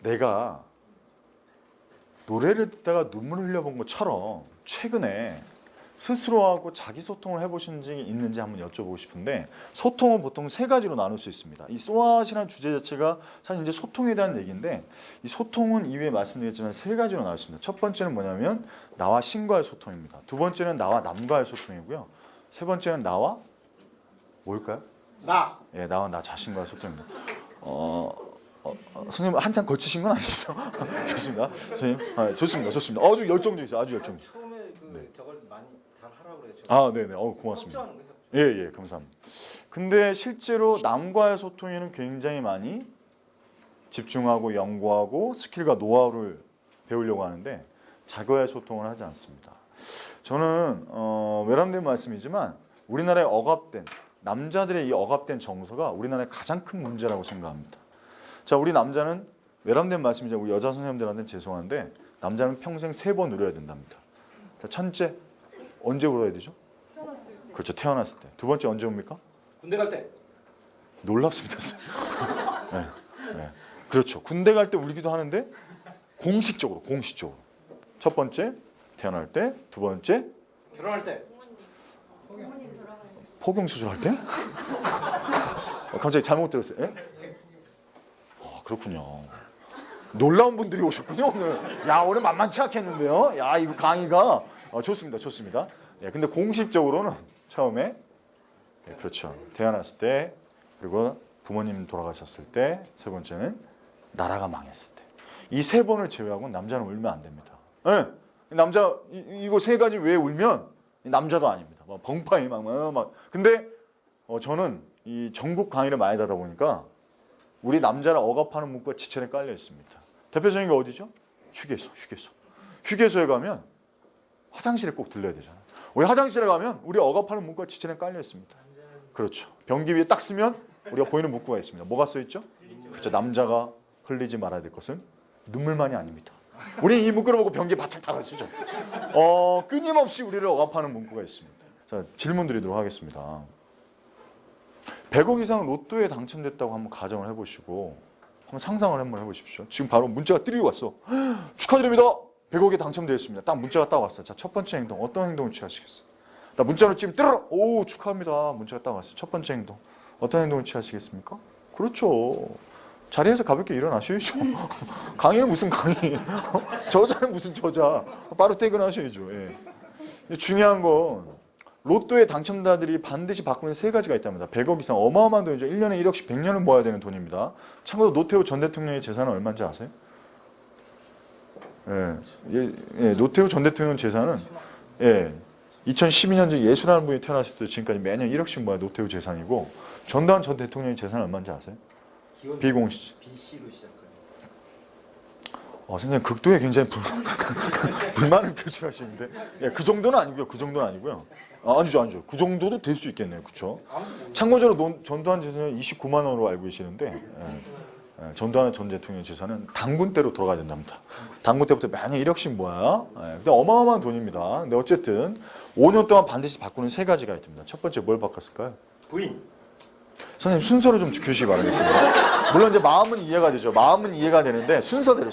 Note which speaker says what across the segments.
Speaker 1: 내가 노래를 듣다가 눈물을 흘려본 것처럼 최근에 스스로하고 자기 소통을 해보신 적이 있는지 한번 여쭤보고 싶은데, 소통은 보통 세 가지로 나눌 수 있습니다. 이 소아시라는 주제 자체가 사실 이제 소통에 대한 얘기인데, 이 소통은 이후에 말씀드렸지만 세 가지로 나눌 수 있습니다. 첫 번째는 뭐냐면 나와 신과의 소통입니다. 두 번째는 나와 남과의 소통이고요. 세 번째는 나와 뭘까요? 예, 나와 나 자신과의 소통입니다. 선생님 한참 걸치신 건 아니시죠? 좋습니다. 선생님, 좋습니다, 좋습니다. 아주 열정적이세요, 아주 열정적.
Speaker 2: 처음에 저걸 많이 잘 하라고 그래요.
Speaker 1: 아, 네네. 고맙습니다. 예, 감사합니다. 근데 실제로 남과의 소통에는 굉장히 많이 집중하고 연구하고 스킬과 노하우를 배우려고 하는데 자기와의 소통을 하지 않습니다. 저는 외람된 말씀이지만 우리나라의 억압된 남자들의 이 억압된 정서가 우리나라의 가장 큰 문제라고 생각합니다. 자, 우리 남자는 외람된 말씀이죠. 우리 여자 선생님들한테는 죄송한데 남자는 평생 3번 울어야 된답니다. 자, 첫째, 언제 울어야 되죠?
Speaker 3: 태어났을 때.
Speaker 1: 그렇죠, 태어났을 때. 두 번째 언제 옵니까?
Speaker 2: 군대 갈 때.
Speaker 1: 놀랍습니다. 네. 그렇죠. 군대 갈 때 울기도 하는데 공식적으로. 첫 번째 태어날 때, 두 번째
Speaker 2: 결혼할 때.
Speaker 3: 부모님 돌아가셨을 때.
Speaker 1: 포경 수술할 때? 갑자기 잘못 들었어요. 예? 그렇군요. 놀라운 분들이 오셨군요 오늘. 야, 오늘 만만치 않겠는데요. 야, 이거 강의가 좋습니다. 예, 근데 공식적으로는 처음에 그렇죠. 태어났을 때, 그리고 부모님 돌아가셨을 때, 세 번째는 나라가 망했을 때. 이 세 번을 제외하고는 남자는 울면 안 됩니다. 예, 남자 이거 세 가지 왜 울면 남자도 아닙니다. 막 벙파이 막. 근데 저는 이 전국 강의를 많이 하다 보니까 우리 남자를 억압하는 문구가 지천에 깔려 있습니다. 대표적인 게 어디죠? 휴게소에 가면 화장실에 꼭 들려야 되잖아요. 우리 화장실에 가면 우리 억압하는 문구가 지천에 깔려 있습니다. 그렇죠. 변기 위에 딱 쓰면 우리가 보이는 문구가 있습니다. 뭐가 써 있죠? 그렇죠. 남자가 흘리지 말아야 될 것은 눈물만이 아닙니다. 우리 이 문구를 보고 변기에 바짝 달아 쓰죠. 끊임없이 우리를 억압하는 문구가 있습니다. 자, 질문 드리도록 하겠습니다. 100억 이상 로또에 당첨됐다고 한번 가정을 해보시고 한번 상상을 한번 해보십시오. 지금 바로 문자가 띠리고 왔어. 축하드립니다. 100억에 당첨되었습니다. 딱 문자가 딱 왔어요. 자, 첫 번째 행동 어떤 행동을 취하시겠어요? 나 문자로 지금 띠르르 오 축하합니다. 문자가 딱 왔어요. 첫 번째 행동 어떤 행동을 취하시겠습니까? 그렇죠. 자리에서 가볍게 일어나셔야죠. 강의는 무슨 강의? 저자는 무슨 저자? 바로 퇴근하셔야죠. 예. 근데 중요한 건 로또에 당첨자들이 반드시 바꾸는 세 가지가 있답니다. 100억 이상 어마어마한 돈이죠. 1년에 1억씩 100년을 모아야 되는 돈입니다. 참고로 노태우 전 대통령의 재산은 얼마인지 아세요? 노태우 전 대통령 재산은 2012년 예수라는 분이 태어났을 때 지금까지 매년 1억씩 모아야 노태우 재산이고, 전두환 전 대통령의 재산은 얼마인지 아세요? 비공식.
Speaker 2: BC로 시작해요.
Speaker 1: 선생님 극도에 굉장히 불만을 표출하시는데, 그 정도는 아니고요. 아니죠. 그 정도도 될 수 있겠네요. 그렇죠? 참고적으로 전두환 재산은 29만 원으로 알고 계시는데, 전두환 전 대통령 재산은 당군 때로 돌아가야 된답니다. 당군 때부터 매년 1억씩 모아야. 근데 어마어마한 돈입니다. 근데 어쨌든 5년 동안 반드시 바꾸는 세 가지가 있습니다. 첫 번째 뭘 바꿨을까요?
Speaker 2: 부인.
Speaker 1: 선생님 순서를 좀 지켜주시기 바라겠습니다. 물론 이제 마음은 이해가 되죠. 마음은 이해가 되는데 순서대로.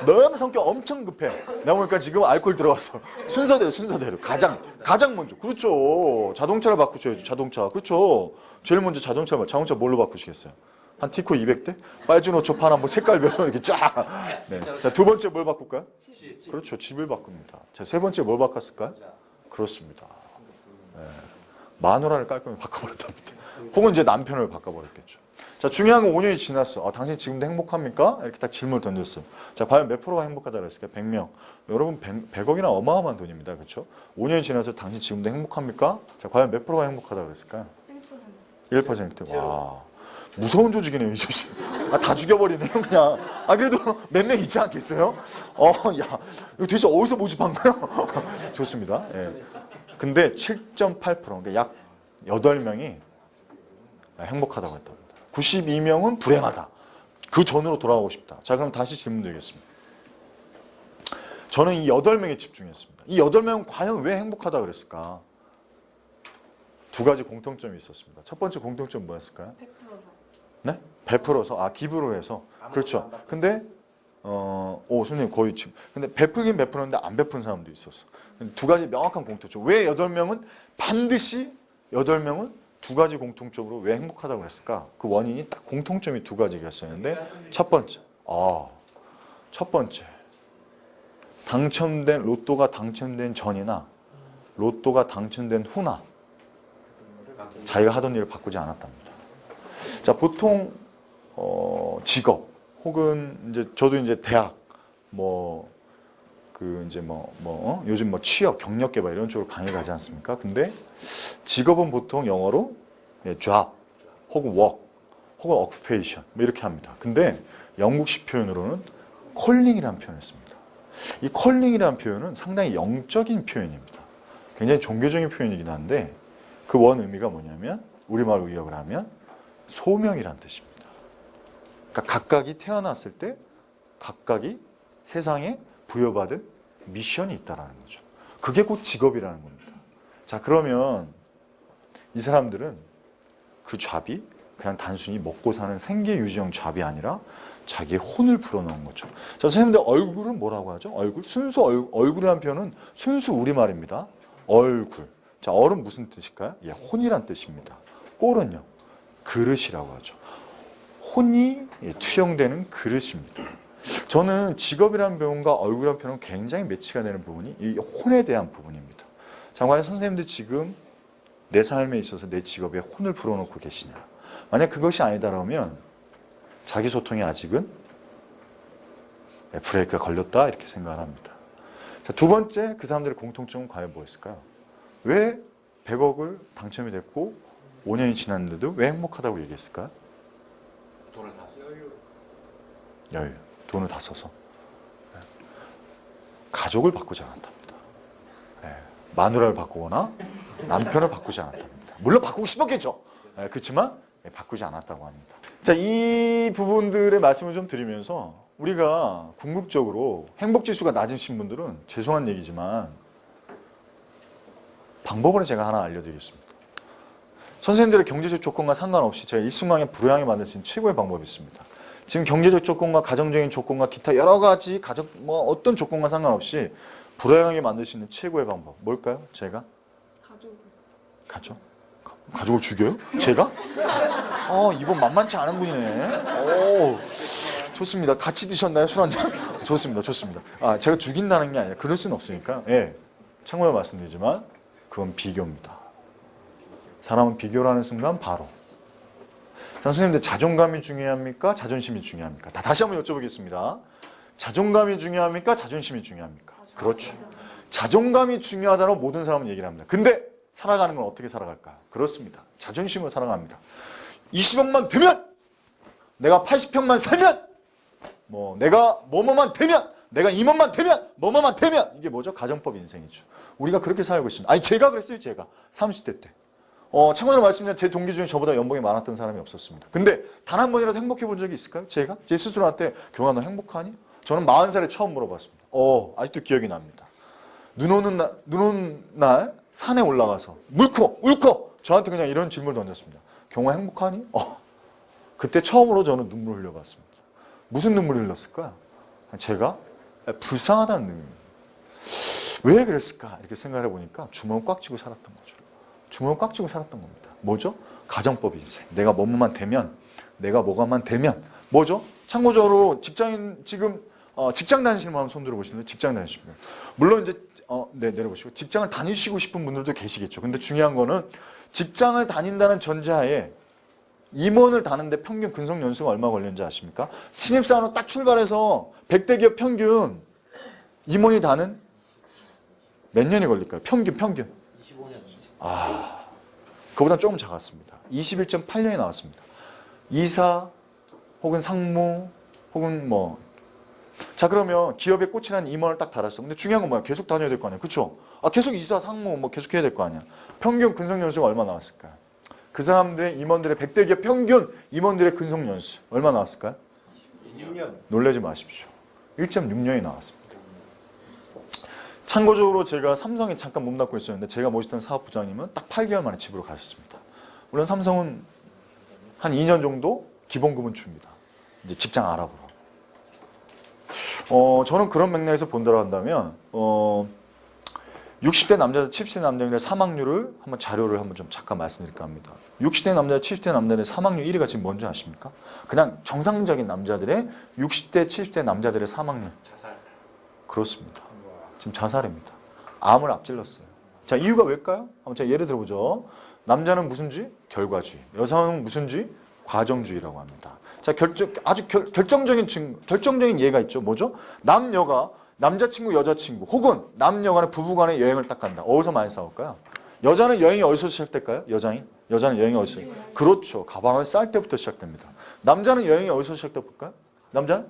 Speaker 1: 너무 성격 엄청 급해. 내가 보니까 지금 알코올 들어갔어. 순서대로. 가장 먼저. 그렇죠. 자동차를 바꾸셔야죠. 자동차. 그렇죠. 제일 먼저 자동차 뭘로 바꾸시겠어요? 한 티코 200대? 빨주노초 뭐 색깔별로 이렇게 쫙. 네. 자, 두 번째 뭘 바꿀까요?
Speaker 2: 집.
Speaker 1: 그렇죠. 집을 바꿉니다. 자, 세 번째 뭘 바꿨을까요? 그렇습니다. 마누라를 깔끔히 바꿔버렸답니다. 혹은 이제 남편을 바꿔버렸겠죠. 자, 중요한 건 5년이 지났어. 당신 지금도 행복합니까? 이렇게 딱 질문을 던졌어요. 자, 과연 몇 프로가 행복하다고 그랬을까요? 100명. 여러분 100억이나 어마어마한 돈입니다. 그렇죠? 5년이 지나서 당신 지금도 행복합니까? 자, 과연 몇 프로가 행복하다고 그랬을까요?
Speaker 3: 1%.
Speaker 1: 1%. 와, 무서운 조직이네요, 이 조직. 다 죽여버리네요, 그냥. 그래도 몇 명 있지 않겠어요? 야, 이거 도대체 어디서 모집한 거예요? 좋습니다. 예. 근데 7.8%, 그러니까 약 8명이 행복하다고 했답니다. 92명은 불행하다. 그 전으로 돌아가고 싶다. 자, 그럼 다시 질문 드리겠습니다. 저는 이 8명에 집중했습니다. 이 8명은 과연 왜 행복하다고 그랬을까? 두 가지 공통점이 있었습니다. 첫 번째 공통점 뭐였을까요?
Speaker 3: 100%서.
Speaker 1: 네? 베풀어서, 기부를 해서. 그렇죠. 근데 선생님 거의 지금. 근데 베풀긴 베푸는데 안 베푼 사람도 있었어. 두 가지 명확한 공통점. 왜 8명은 반드시 8명은 두 가지 공통점으로 왜 행복하다고 그랬을까? 그 원인이 딱 공통점이 두 가지가 있었는데 첫 번째. 첫 번째. 로또가 당첨된 전이나 로또가 당첨된 후나 자기가 하던 일을 바꾸지 않았답니다. 자, 보통 직업 혹은 이제 저도 이제 대학 요즘 취업, 경력 개발 이런 쪽으로 강의 가지 않습니까? 근데 직업은 보통 영어로 job 혹은 work 혹은 occupation 이렇게 합니다. 근데 영국식 표현으로는 calling이라는 표현을 씁니다. 이 calling이라는 표현은 상당히 영적인 표현입니다. 굉장히 종교적인 표현이긴 한데 그 원 의미가 뭐냐면 우리말로 의역을 하면 소명이란 뜻입니다. 그러니까 각각이 태어났을 때 각각이 세상에 부여받은 미션이 있다라는 거죠. 그게 곧 직업이라는 겁니다. 자, 그러면 이 사람들은 그 잡이 그냥 단순히 먹고 사는 생계 유지형 잡이 아니라 자기의 혼을 불어넣은 거죠. 자, 선생님들 얼굴은 뭐라고 하죠? 얼굴이라는 표현은 순수 우리말입니다. 얼굴. 자, 얼은 무슨 뜻일까요? 혼이란 뜻입니다. 꼴은요? 그릇이라고 하죠. 혼이 투영되는 그릇입니다. 저는 직업이라는 부분과 얼굴이라는 표현은 굉장히 매치가 되는 부분이 이 혼에 대한 부분입니다. 자, 과연 선생님들 지금 내 삶에 있어서 내 직업에 혼을 불어넣고 계시냐? 만약 그것이 아니다라면 자기 소통이 아직은 브레이크가 걸렸다 이렇게 생각을 합니다. 자, 두 번째 그 사람들의 공통점은 과연 무엇일까요? 왜 100억을 당첨이 됐고 5년이 지났는데도 왜 행복하다고 얘기했을까요?
Speaker 2: 돈을 다 써요.
Speaker 1: 여유. 돈을 다 써서. 가족을 바꾸지 않았답니다. 마누라를 바꾸거나 남편을 바꾸지 않았답니다. 물론 바꾸고 싶었겠죠. 그렇지만 바꾸지 않았다고 합니다. 자, 이 부분들의 말씀을 좀 드리면서 우리가 궁극적으로 행복지수가 낮으신 분들은 죄송한 얘기지만 방법을 제가 하나 알려드리겠습니다. 선생님들의 경제적 조건과 상관없이 제가 일순간에 불행하게 만들 수 있는 최고의 방법이 있습니다. 지금 경제적 조건과 가정적인 조건과 기타 여러 가지 어떤 조건과 상관없이 불행하게 만들 수 있는 최고의 방법 뭘까요? 제가? 가족을 죽여요? 제가? 이번 만만치 않은 분이네. 좋습니다. 같이 드셨나요? 술 한잔? 좋습니다. 제가 죽인다는 게 아니라 그럴 수는 없으니까. 참고로 말씀드리지만 그건 비교입니다. 사람은 비교를 하는 순간 바로. 자, 선생님들 자존감이 중요합니까? 자존심이 중요합니까? 다시 한번 여쭤보겠습니다. 자존감이 중요합니까? 자존심이 중요합니까? 그렇죠. 자존감이 중요하다고 모든 사람은 얘기를 합니다. 근데 살아가는 건 어떻게 살아갈까요? 그렇습니다. 자존심으로 살아갑니다. 20억만 되면, 내가 80평만 살면, 내가 뭐뭐만 되면, 내가 임원만 되면, 뭐뭐만 되면, 이게 뭐죠? 가정법 인생이죠. 우리가 그렇게 살고 있습니다. 아니, 제가 그랬어요, 제가. 30대 때. 참고로 말씀드리면 제 동기 중에 저보다 연봉이 많았던 사람이 없었습니다. 근데 단 한 번이라도 행복해 본 적이 있을까요? 제가? 제 스스로한테 경아 너 행복하니? 저는 40살에 처음 물어봤습니다. 아직도 기억이 납니다. 눈 오는 날 산에 올라가서 울컥 저한테 그냥 이런 질문을 던졌습니다. 경아 행복하니? 그때 처음으로 저는 눈물을 흘려봤습니다. 무슨 눈물을 흘렸을까요? 제가 불쌍하다는 의미입니다. 왜 그랬을까? 이렇게 생각해 보니까 주먹을 꽉 쥐고 살았던 거죠. 주먹을 꽉 쥐고 살았던 겁니다. 뭐죠? 가정법 인생. 내가 뭐뭐만 되면, 내가 뭐가만 되면, 뭐죠? 참고적으로 직장인, 지금, 직장 다니시는 분 한번 손 들어보시는데, 직장 다니시는 분. 물론 이제, 내려보시고, 직장을 다니시고 싶은 분들도 계시겠죠. 근데 중요한 거는, 직장을 다닌다는 전제하에, 임원을 다는데 평균 근속 연수가 얼마 걸리는지 아십니까? 신입사원으로 딱 출발해서 100대 기업 평균, 임원이 다는 몇 년이 걸릴까요? 평균.
Speaker 2: 25년.
Speaker 1: 그보다 조금 작았습니다. 21.8년이 나왔습니다. 이사 혹은 상무 혹은 자, 그러면 기업에 꽂히 난 임원을 딱 달았어. 근데 중요한 건 뭐야? 계속 다녀야 될 거 아니야. 그쵸? 계속 이사, 상무 계속 해야 될 거 아니야. 평균 근속 연수가 얼마 나왔을까요? 그 사람들의 임원들의 100대 기업 평균 임원들의 근속 연수 얼마 나왔을까요?
Speaker 2: 2년.
Speaker 1: 놀라지 마십시오. 1.6년이 나왔습니다. 참고적으로 제가 삼성에 잠깐 몸담고 있었는데 제가 모시던 사업부장님은 딱 8개월 만에 집으로 가셨습니다. 물론 삼성은 한 2년 정도 기본금은 줍니다. 이제 직장 알아보러. 저는 그런 맥락에서 본다고 한다면 60대 남자, 70대 남자들의 사망률을 한번 자료를 한번 좀 잠깐 말씀드릴까 합니다. 60대 남자, 70대 남자들의 사망률 1위가 지금 뭔지 아십니까? 그냥 정상적인 남자들의 60대, 70대 남자들의 사망률.
Speaker 2: 자살.
Speaker 1: 그렇습니다. 지금 자살입니다. 암을 앞질렀어요. 자, 이유가 왜일까요? 한번 제가 예를 들어보죠. 남자는 무슨 주의? 결과주의. 여성은 무슨 주의? 과정주의라고 합니다. 자, 아주 결정적인 예가 있죠. 뭐죠? 남녀가 남자친구, 여자친구 혹은 남녀 간의 부부 간의 여행을 딱 간다. 어디서 많이 싸울까요? 여자는 여행이 어디서 시작될까요? 여자는 여행이 어디서? 그렇죠. 가방을 쌀 때부터 시작됩니다. 남자는 여행이 어디서 시작될까요? 남자는?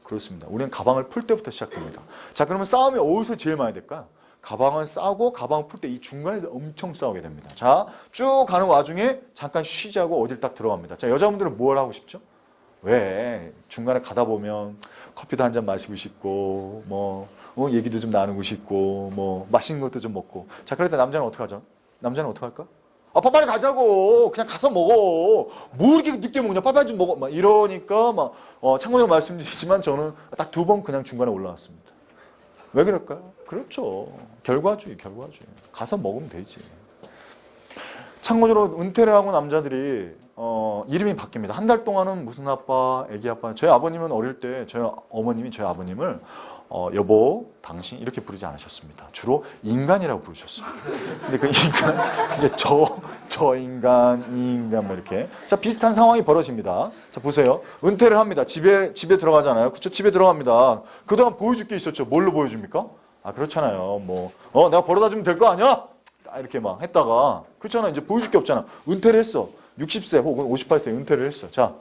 Speaker 1: 그렇습니다. 우리는 가방을 풀 때부터 시작됩니다. 자, 그러면 싸움이 어디서 제일 많이 될까요? 가방을 싸고 가방을 풀 때 이 중간에서 엄청 싸우게 됩니다. 자, 쭉 가는 와중에 잠깐 쉬자고 어딜 딱 들어갑니다. 자, 여자분들은 뭘 하고 싶죠? 왜? 중간에 가다 보면 커피도 한 잔 마시고 싶고, 얘기도 좀 나누고 싶고, 맛있는 것도 좀 먹고. 자, 그럴 때 남자는 어떻게 하죠? 남자는 어떻게 할까? 빨리 가자고. 그냥 가서 먹어. 뭐 이렇게 늦게 먹냐? 빨리 좀 먹어. 이러니까, 참고로 말씀드리지만 저는 딱 2번 그냥 중간에 올라왔습니다. 왜 그럴까요? 그렇죠. 결과주의. 가서 먹으면 되지. 참고로 은퇴를 하고 남자들이 이름이 바뀝니다. 한 달 동안은 무슨 아빠, 애기 아빠. 저희 아버님은 어릴 때 저희 어머님이 저희 아버님을 여보, 당신 이렇게 부르지 않으셨습니다. 주로 인간이라고 부르셨습니다. 근데 그 인간, 이게 저 인간, 이 인간 이렇게. 자, 비슷한 상황이 벌어집니다. 자, 보세요. 은퇴를 합니다. 집에 들어가잖아요. 그쵸? 집에 들어갑니다. 그동안 보여줄 게 있었죠. 뭘로 보여줍니까? 그렇잖아요. 내가 벌어다 주면 될 거 아니야? 이렇게 막 했다가, 그렇잖아. 이제 보여줄 게 없잖아. 은퇴를 했어. 60세 혹은 58세 은퇴를 했어. 자,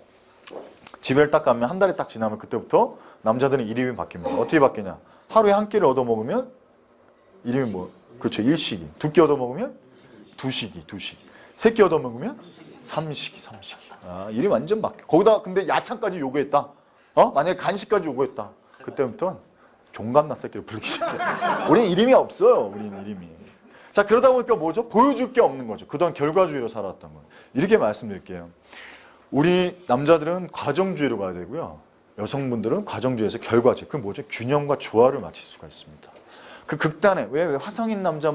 Speaker 1: 집에 딱 가면 한 달이 딱 지나면 그때부터 남자들은 이름이 바뀝니다. 어떻게 바뀌냐? 하루에 한 끼를 얻어먹으면 이름이 그렇죠. 1식이. 2끼 얻어먹으면 2식이. 3끼 얻어먹으면 3식이. 이름이 완전 바뀌어. 거기다 근데 야채까지 요구했다. 만약에 간식까지 요구했다. 그때부터는 종갓나 새끼를 부르기 시작해. 우리는 이름이 없어요. 우리는 이름이. 자, 그러다 보니까 뭐죠? 보여줄 게 없는 거죠. 그동안 결과주의로 살아왔던 거예요. 이렇게 말씀드릴게요. 우리 남자들은 과정주의로 가야 되고요. 여성분들은 과정주의에서 결과주의. 그럼 뭐죠? 균형과 조화를 맞출 수가 있습니다. 그 극단에 왜 화성인 남자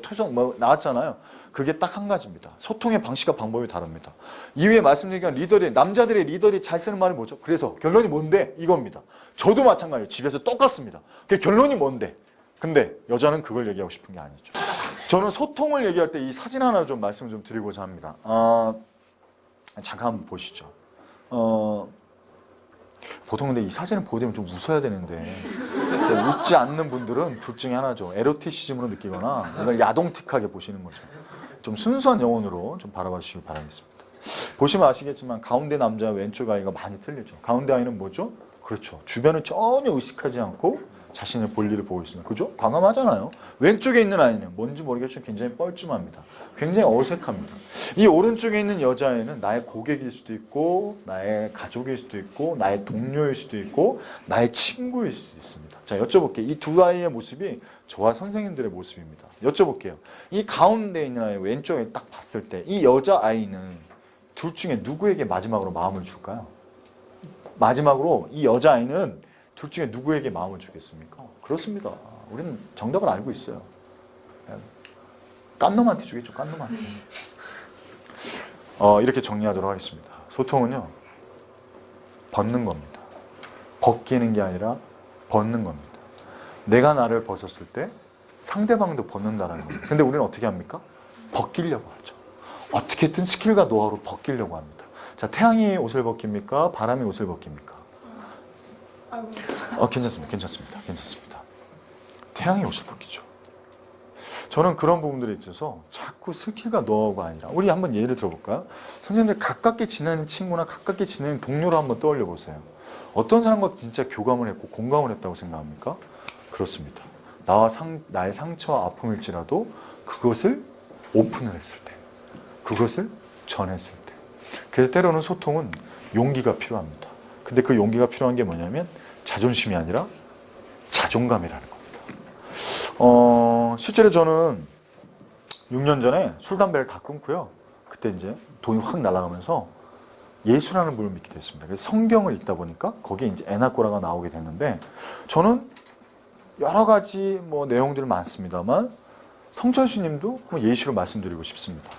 Speaker 1: 토성 나왔잖아요. 그게 딱 한 가지입니다. 소통의 방식과 방법이 다릅니다. 이후에 말씀드린 남자들의 리더들이 잘 쓰는 말이 뭐죠? 그래서 결론이 뭔데? 이겁니다. 저도 마찬가지예요. 집에서 똑같습니다. 그 결론이 뭔데? 근데 여자는 그걸 얘기하고 싶은 게 아니죠. 저는 소통을 얘기할 때 이 사진 하나 좀 말씀을 좀 드리고자 합니다. 잠깐 한번 보시죠. 보통 근데 이 사진을 보게 되면 좀 웃어야 되는데 웃지 않는 분들은 둘 중에 하나죠. 에로티시즘으로 느끼거나 이걸 야동틱하게 보시는 거죠. 좀 순수한 영혼으로 좀 바라봐 주시기 바라겠습니다. 보시면 아시겠지만 가운데 남자 왼쪽 아이가 많이 틀리죠. 가운데 아이는 뭐죠? 그렇죠. 주변을 전혀 의식하지 않고 자신의 볼일을 보고 있습니다. 그죠? 과감하잖아요. 왼쪽에 있는 아이는 뭔지 모르겠지만 굉장히 뻘쭘합니다. 굉장히 어색합니다. 이 오른쪽에 있는 여자아이는 나의 고객일 수도 있고 나의 가족일 수도 있고 나의 동료일 수도 있고 나의 친구일 수도 있습니다. 자, 여쭤볼게요. 이 두 아이의 모습이 저와 선생님들의 모습입니다. 여쭤볼게요. 이 가운데 있는 아이 왼쪽에 딱 봤을 때 이 여자아이는 둘 중에 누구에게 마지막으로 마음을 줄까요? 마지막으로 이 여자아이는 둘 중에 누구에게 마음을 주겠습니까? 그렇습니다. 우리는 정답을 알고 있어요. 깐 놈한테 주겠죠. 깐 놈한테. 이렇게 정리하도록 하겠습니다. 소통은요. 벗는 겁니다. 벗기는 게 아니라 벗는 겁니다. 내가 나를 벗었을 때 상대방도 벗는다는 겁니다. 근데 우리는 어떻게 합니까? 벗기려고 하죠. 어떻게든 스킬과 노하우로 벗기려고 합니다. 자, 태양이 옷을 벗깁니까? 바람이 옷을 벗깁니까? 괜찮습니다. 태양이 옷을 벗기죠. 저는 그런 부분들에 있어서 자꾸 스킬과 노하우가 아니라 우리 한번 예를 들어볼까요? 선생님들 가깝게 지내는 친구나 가깝게 지내는 동료를 한번 떠올려 보세요. 어떤 사람과 진짜 교감을 했고 공감을 했다고 생각합니까? 그렇습니다. 나의 상처와 아픔일지라도 그것을 오픈을 했을 때, 그것을 전했을 때. 그래서 때로는 소통은 용기가 필요합니다. 근데 그 용기가 필요한 게 뭐냐면 자존심이 아니라 자존감이라는 겁니다. 실제로 저는 6년 전에 술, 담배를 다 끊고요. 그때 이제 돈이 확 날아가면서 예수라는 분을 믿게 됐습니다. 그래서 성경을 읽다 보니까 거기에 이제 에나꼬라가 나오게 됐는데 저는 여러 가지 뭐 내용들이 많습니다만 성철스님도 예시로 말씀드리고 싶습니다.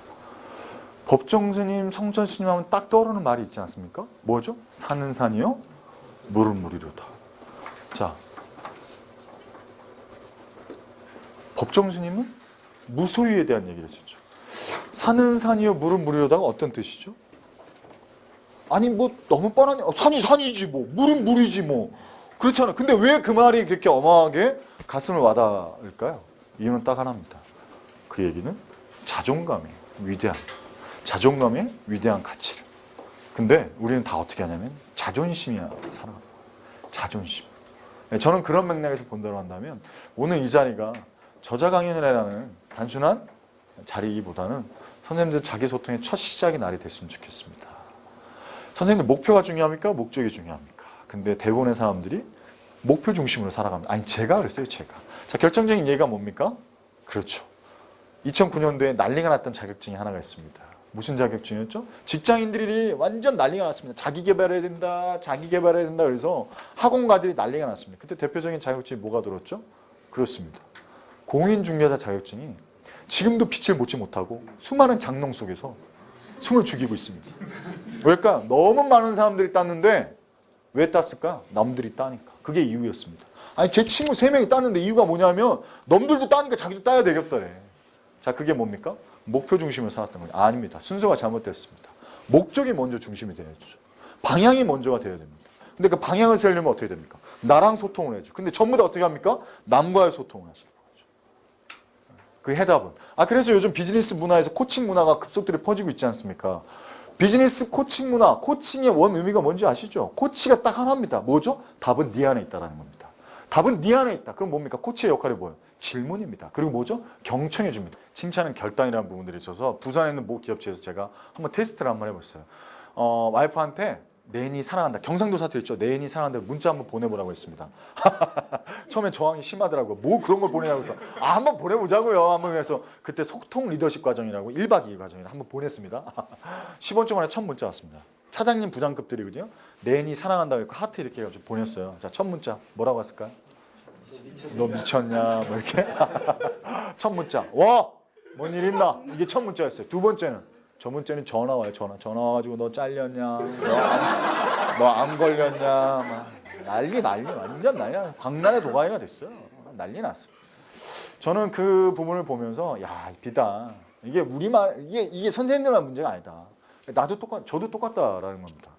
Speaker 1: 법정스님, 성철스님 하면 딱 떠오르는 말이 있지 않습니까? 뭐죠? 산은 산이요, 물은 물이로다. 자, 법정스님은 무소유에 대한 얘기를 했었죠. 산은 산이요, 물은 물이로다가 어떤 뜻이죠? 아니 뭐 너무 뻔하니 산이 산이지 뭐 물은 물이지 뭐 그렇잖아. 근데 왜 그 말이 그렇게 어마하게 가슴을 와닿을까요? 이유는 딱 하나입니다. 그 얘기는 자존감의 위대한 가치를. 근데 우리는 다 어떻게 하냐면 자존심이야 살아갑니다. 자존심. 저는 그런 맥락에서 본다고 한다면 오늘 이 자리가 저자 강연이라는 단순한 자리이기보다는 선생님들 자기소통의 첫 시작의 날이 됐으면 좋겠습니다. 선생님들 목표가 중요합니까? 목적이 중요합니까? 근데 대부분의 사람들이 목표 중심으로 살아갑니다. 아니 제가 그랬어요. 제가. 자, 결정적인 예가 뭡니까? 그렇죠. 2009년도에 난리가 났던 자격증이 하나가 있습니다. 무슨 자격증이었죠? 직장인들이 완전 난리가 났습니다. 자기 개발해야 된다. 그래서 학원가들이 난리가 났습니다. 그때 대표적인 자격증이 뭐가 들었죠? 그렇습니다. 공인중개사 자격증이 지금도 빛을 보지 못하고 수많은 장롱 속에서 숨을 죽이고 있습니다. 왜일까? 너무 많은 사람들이 땄는데 왜 땄을까? 남들이 따니까. 그게 이유였습니다. 아니 제 친구 3명이 땄는데 이유가 뭐냐면 남들도 따니까 자기도 따야 되겠더래. 자, 그게 뭡니까? 목표 중심으로 살았던 거예요. 아닙니다. 순서가 잘못됐습니다. 목적이 먼저 중심이 되어야죠. 방향이 먼저가 되어야 됩니다. 근데 그 방향을 세우려면 어떻게 됩니까? 나랑 소통을 해야죠. 근데 전부 다 어떻게 합니까? 남과의 소통을 하시는 거죠. 그 해답은. 그래서 요즘 비즈니스 문화에서 코칭 문화가 급속도로 퍼지고 있지 않습니까? 비즈니스 코칭 문화, 코칭의 원 의미가 뭔지 아시죠? 코치가 딱 하나입니다. 뭐죠? 답은 네 안에 있다는 겁니다. 답은 네 안에 있다. 그럼 뭡니까? 코치의 역할이 뭐예요? 질문입니다. 그리고 뭐죠? 경청해 줍니다. 칭찬은 결단이라는 부분들이 있어서 부산에 있는 모 기업체에서 제가 한번 테스트를 한번 해봤어요. 와이프한테 내인이 사랑한다. 경상도 사투리 있죠? 내인이 사랑한다. 문자 한번 보내보라고 했습니다. 처음엔 저항이 심하더라고요. 뭐 그런 걸 보내냐고 해서 한번 보내보자고요. 한번 해서 그때 소통 리더십 과정이라고 1박 2일 과정이라 한번 보냈습니다. 10원 만에 첫 문자 왔습니다. 차장님 부장급들이거든요. 내인이 사랑한다고 했고 하트 이렇게 해가지고 보냈어요. 자, 첫 문자 뭐라고 왔을까요? 너 미쳤냐? 뭐 이렇게. 첫 문자. 와! 뭔 일 있나? 이게 첫 문자였어요. 두 번째는 저 문자는 전화 와요. 전화 와가지고 너 잘렸냐? 너 암 걸렸냐? 막 난리 완전 난리야. 광란의 도가니가 됐어요. 난리 났어요. 저는 그 부분을 보면서 야, 비다. 이게 우리말 이게 선생님들만 문제가 아니다. 저도 똑같다라는 겁니다.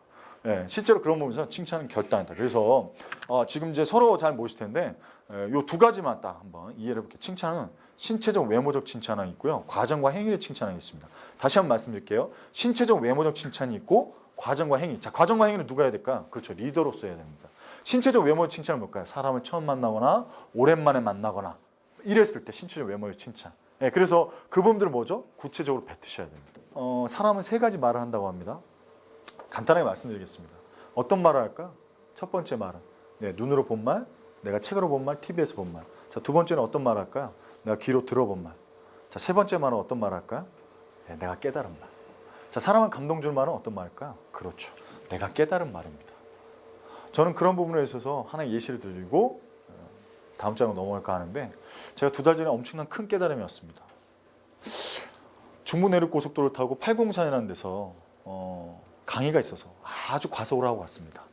Speaker 1: 예, 실제로 그런 부분에서 칭찬은 결단이다. 그래서 지금 이제 서로 잘 모실 텐데 요 두 가지만 딱 한번 이해를 해볼게요. 칭찬은 신체적 외모적 칭찬이 있고요. 과정과 행위의 칭찬이 있습니다. 다시 한번 말씀드릴게요. 신체적 외모적 칭찬이 있고 과정과 행위. 자, 과정과 행위는 누가 해야 될까요? 그렇죠. 리더로서 해야 됩니다. 신체적 외모적 칭찬은 뭘까요? 사람을 처음 만나거나 오랜만에 만나거나 이랬을 때 신체적 외모적 칭찬. 예, 그래서 그 부분들은 뭐죠? 구체적으로 뱉으셔야 됩니다. 사람은 3가지 말을 한다고 합니다. 간단하게 말씀드리겠습니다. 어떤 말을 할까요? 첫 번째 말은 눈으로 본 말, 내가 책으로 본 말, TV에서 본 말. 자, 두 번째는 어떤 말을 할까요? 내가 귀로 들어본 말. 자, 세 번째 말은 어떤 말을 할까요? 내가 깨달은 말. 자, 사람은 감동 줄 말은 어떤 말일까요? 그렇죠. 내가 깨달은 말입니다. 저는 그런 부분에 있어서 하나의 예시를 드리고 다음 장으로 넘어갈까 하는데 제가 2달 전에 엄청난 큰 깨달음이 왔습니다. 중부내륙고속도로를 타고 804이라는 데서 강의가 있어서 아주 과속을 하고 갔습니다.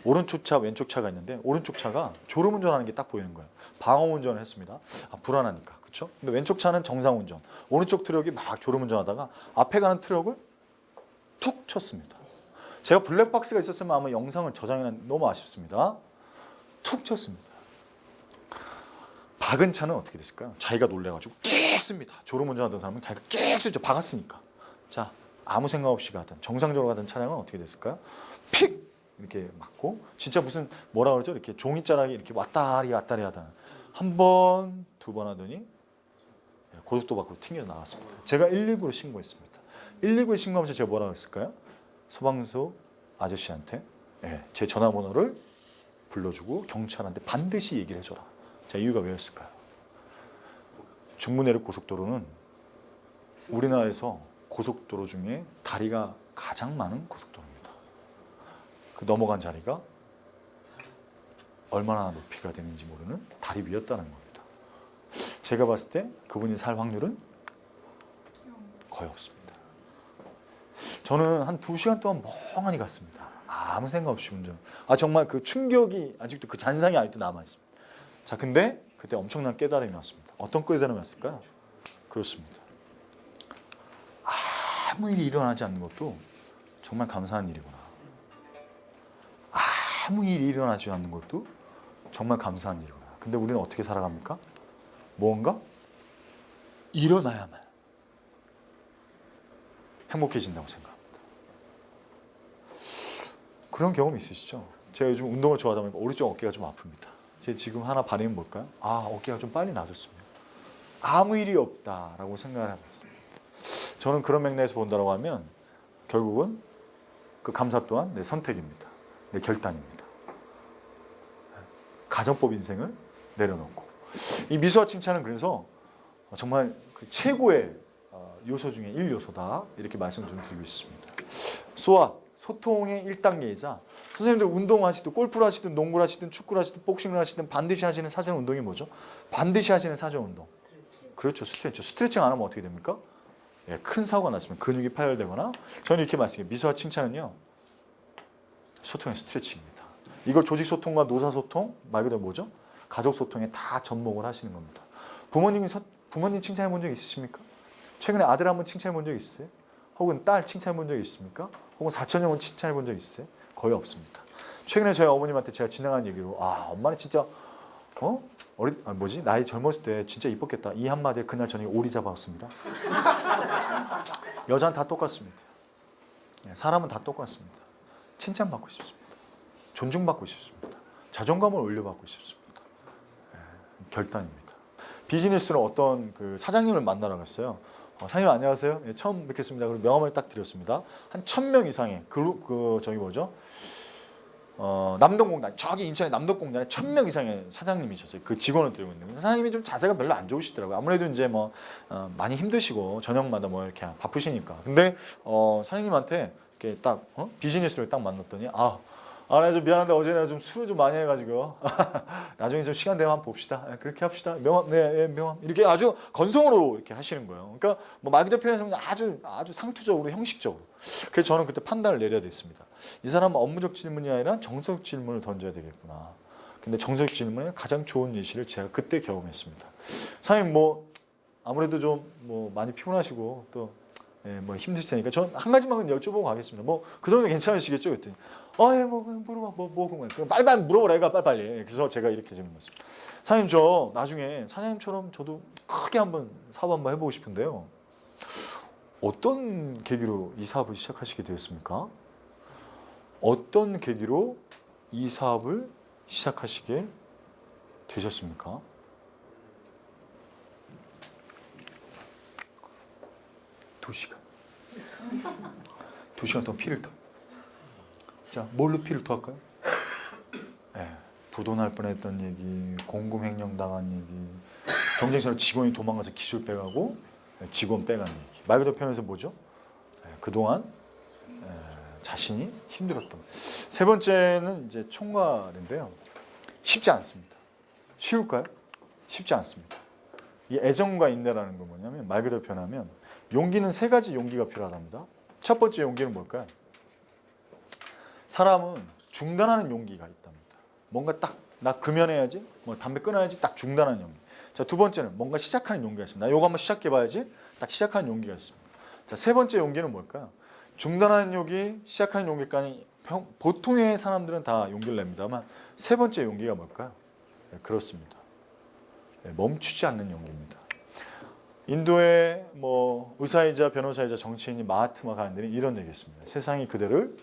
Speaker 1: 오른쪽 차, 왼쪽 차가 있는데 오른쪽 차가 졸음운전하는 게 딱 보이는 거예요. 방어운전을 했습니다. 불안하니까. 그렇죠? 근데 왼쪽 차는 정상운전. 오른쪽 트럭이 막 졸음운전하다가 앞에 가는 트럭을 툭 쳤습니다. 제가 블랙박스가 있었으면 아마 영상을 저장해놨는데 너무 아쉽습니다. 툭 쳤습니다. 박은 차는 어떻게 됐을까요? 자기가 놀래가지고 끽습니다. 졸음운전하던 사람은 자기가 끽 쓰죠. 박았으니까. 자, 아무 생각 없이 가던 정상적으로 가던 차량은 어떻게 됐을까요? 픽! 이렇게 맞고 진짜 무슨 뭐라 그러죠? 이렇게 종이자락이 이렇게 왔다리 하다는 한 번, 2번 하더니 고속도로 밖으로 튕겨 나왔습니다. 제가 119로 신고했습니다. 119에 신고하면서 제가 뭐라고 했을까요? 소방서 아저씨한테 제 전화번호를 불러주고 경찰한테 반드시 얘기를 해줘라. 자, 이유가 왜였을까요? 중부내륙 고속도로는 우리나라에서 고속도로 중에 다리가 가장 많은 고속도로입니다. 그 넘어간 자리가 얼마나 높이가 되는지 모르는 다리 위였다는 겁니다. 제가 봤을 때 그분이 살 확률은 거의 없습니다. 저는 한 2시간 동안 멍하니 갔습니다. 아무 생각 없이 운전. 정말 그 충격이 아직도 그 잔상이 아직도 남아있습니다. 자, 근데 그때 엄청난 깨달음이 왔습니다. 어떤 깨달음이 왔을까요? 그렇습니다. 아무 일이 일어나지 않는 것도 정말 감사한 일이구나. 아무 일이 일어나지 않는 것도 정말 감사한 일이구나. 근데 우리는 어떻게 살아갑니까? 무언가 일어나야만 행복해진다고 생각합니다. 그런 경험 있으시죠? 제가 요즘 운동을 좋아하다 보니까 오른쪽 어깨가 좀 아픕니다. 제 지금 하나 반응이 뭘까요? 어깨가 좀 빨리 나아졌습니다. 아무 일이 없다라고 생각을 하고 있습니다. 저는 그런 맥락에서 본다고 하면 결국은 그 감사 또한 내 선택입니다. 내 결단입니다. 가정법 인생을 내려놓고 이 미소와 칭찬은 그래서 정말 그 최고의 요소 중에 1요소다 이렇게 말씀 좀 드리고 있습니다. 소화, 소통의 1단계이자 선생님들 운동하시든 골프를 하시든 농구를 하시든 축구를 하시든 복싱을 하시든 반드시 하시는 사전 운동이 뭐죠? 반드시 하시는 사전 운동. 그렇죠. 스트레칭 안 하면 어떻게 됩니까? 큰 사고가 났으면 근육이 파열되거나 저는 이렇게 말씀드려요. 미소와 칭찬은요. 소통의 스트레칭입니다. 이걸 조직 소통과 노사 소통, 말 그대로 뭐죠? 가족 소통에 다 접목을 하시는 겁니다. 부모님 칭찬해 본 적 있으십니까? 최근에 아들 한번 칭찬해 본 적 있어요? 혹은 딸 칭찬해 본 적 있습니까? 혹은 사촌 형은 칭찬해 본 적 있어요? 거의 없습니다. 최근에 저희 어머님한테 제가 지나간 얘기로 엄마는 진짜 나이 젊었을 때 진짜 이뻤겠다. 이 한마디에 그날 저녁에 오리 잡아왔습니다. 여자는 다 똑같습니다. 사람은 다 똑같습니다. 칭찬받고 싶습니다. 존중받고 싶습니다. 자존감을 올려받고 싶습니다. 결단입니다. 비즈니스로 어떤 그 사장님을 만나러 갔어요. 사장님 안녕하세요. 처음 뵙겠습니다. 그리고 명함을 딱 드렸습니다. 한 1000명 이상의 남동공단, 저기 인천의 남동공단에 1000명 이상의 사장님이셨어요. 그 직원을 들고 있는. 사장님이 좀 자세가 별로 안 좋으시더라고요. 아무래도 이제 많이 힘드시고 저녁마다 이렇게 바쁘시니까. 근데 사장님한테 이렇게 딱 비즈니스를 딱 만났더니 나 좀 미안한데 어제 내가 좀 술을 좀 많이 해가지고 나중에 좀 시간 되면 한번 봅시다. 그렇게 합시다. 명함, 명함 이렇게 아주 건성으로 이렇게 하시는 거예요. 그러니까 말 그대로 표현해서 아주 상투적으로 형식적으로. 그래서 저는 그때 판단을 내려야 됐습니다. 이 사람은 업무적 질문이 아니라 정서적 질문을 던져야 되겠구나. 근데 정서적 질문의 가장 좋은 예시를 제가 그때 경험했습니다. 사장님 아무래도 좀 많이 피곤하시고 또 힘드실 테니까 전 한 가지만 여쭤보고 가겠습니다. 그 정도 괜찮으시겠죠? 그랬더니 물어봐. 빨리 물어보라 얘가 빨리. 그래서 제가 이렇게 질문했습니다. 사장님 저 나중에 사장님처럼 저도 크게 한번 사업 한번 해보고 싶은데요. 어떤 계기로 이 사업을 시작하시게 되었습니까? 어떤 계기로 이 사업을 시작하시게 되셨습니까? 두 시간 동안 피를 터. 자, 뭘로 피를 토할까요? 부도날 뻔했던 얘기, 공금횡령 당한 얘기, 경쟁사로 직원이 도망가서 기술 빼가고 직원 빼간 얘기. 말 그대로 표현해서 뭐죠? 그동안 자신이 힘들었던. 세 번째는 이제 총괄인데요. 쉽지 않습니다. 쉬울까요? 쉽지 않습니다. 이 애정과 인내라는 건 뭐냐면 말 그대로 표현하면 용기는 3가지 용기가 필요하답니다. 첫 번째 용기는 뭘까요? 사람은 중단하는 용기가 있답니다. 뭔가 나 금연해야지, 담배 끊어야지 딱 중단하는 용기. 자, 두 번째는 뭔가 시작하는 용기가 있습니다. 나 이거 한번 시작해봐야지 딱 시작하는 용기가 있습니다. 자, 세 번째 용기는 뭘까요? 중단하는 용기, 시작하는 용기까지 보통의 사람들은 다 용기를 냅니다만 세 번째 용기가 뭘까요? 그렇습니다. 멈추지 않는 용기입니다. 인도의 의사이자 변호사이자 정치인이 마하트마 간디는 이런 얘기했습니다. 세상이 그대를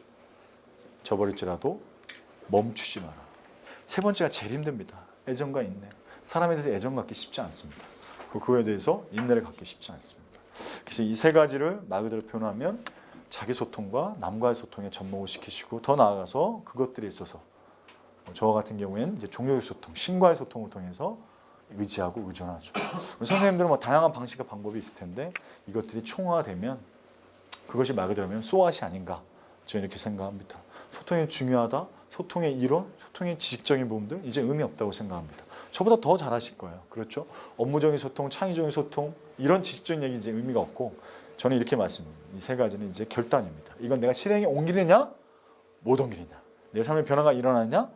Speaker 1: 저버릴지라도 멈추지 마라. 세 번째가 제일 힘듭니다. 애정과 인내. 사람에 대해서 애정 갖기 쉽지 않습니다. 그거에 대해서 인내를 갖기 쉽지 않습니다. 그래서 이 3가지를 말 그대로 표현하면 자기 소통과 남과의 소통에 접목을 시키시고 더 나아가서 그것들에 있어서 저와 같은 경우에는 이제 종교적 소통, 신과의 소통을 통해서 의지하고 의존하죠. 선생님들은 다양한 방식과 방법이 있을 텐데 이것들이 총화되면 그것이 말 그대로 하면 소아시 아닌가 저는 이렇게 생각합니다. 소통이 중요하다. 소통의 이론, 소통의 지식적인 부분들 이제 의미 없다고 생각합니다. 저보다 더 잘하실 거예요. 그렇죠? 업무적인 소통, 창의적인 소통 이런 지식적인 얘기 이제 의미가 없고 저는 이렇게 말씀드립니다. 이 세 가지는 이제 결단입니다. 이건 내가 실행에 옮기느냐 못 옮기느냐. 내 삶의 변화가 일어나느냐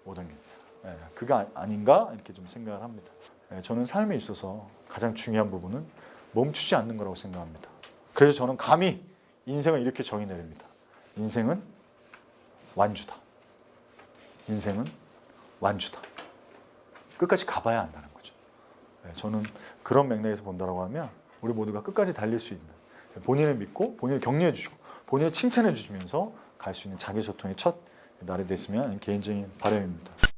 Speaker 1: 못 옮기느냐. 예, 그가 아닌가 이렇게 좀 생각을 합니다. 예, 저는 삶에 있어서 가장 중요한 부분은 멈추지 않는 거라고 생각합니다. 그래서 저는 감히 인생을 이렇게 정의 내립니다. 인생은 완주다. 인생은 완주다. 끝까지 가봐야 한다는 거죠. 네, 저는 그런 맥락에서 본다라고 하면 우리 모두가 끝까지 달릴 수 있는 본인을 믿고 본인을 격려해 주시고 본인을 칭찬해 주시면서 갈 수 있는 자기소통의 첫 날이 됐으면 개인적인 바람입니다.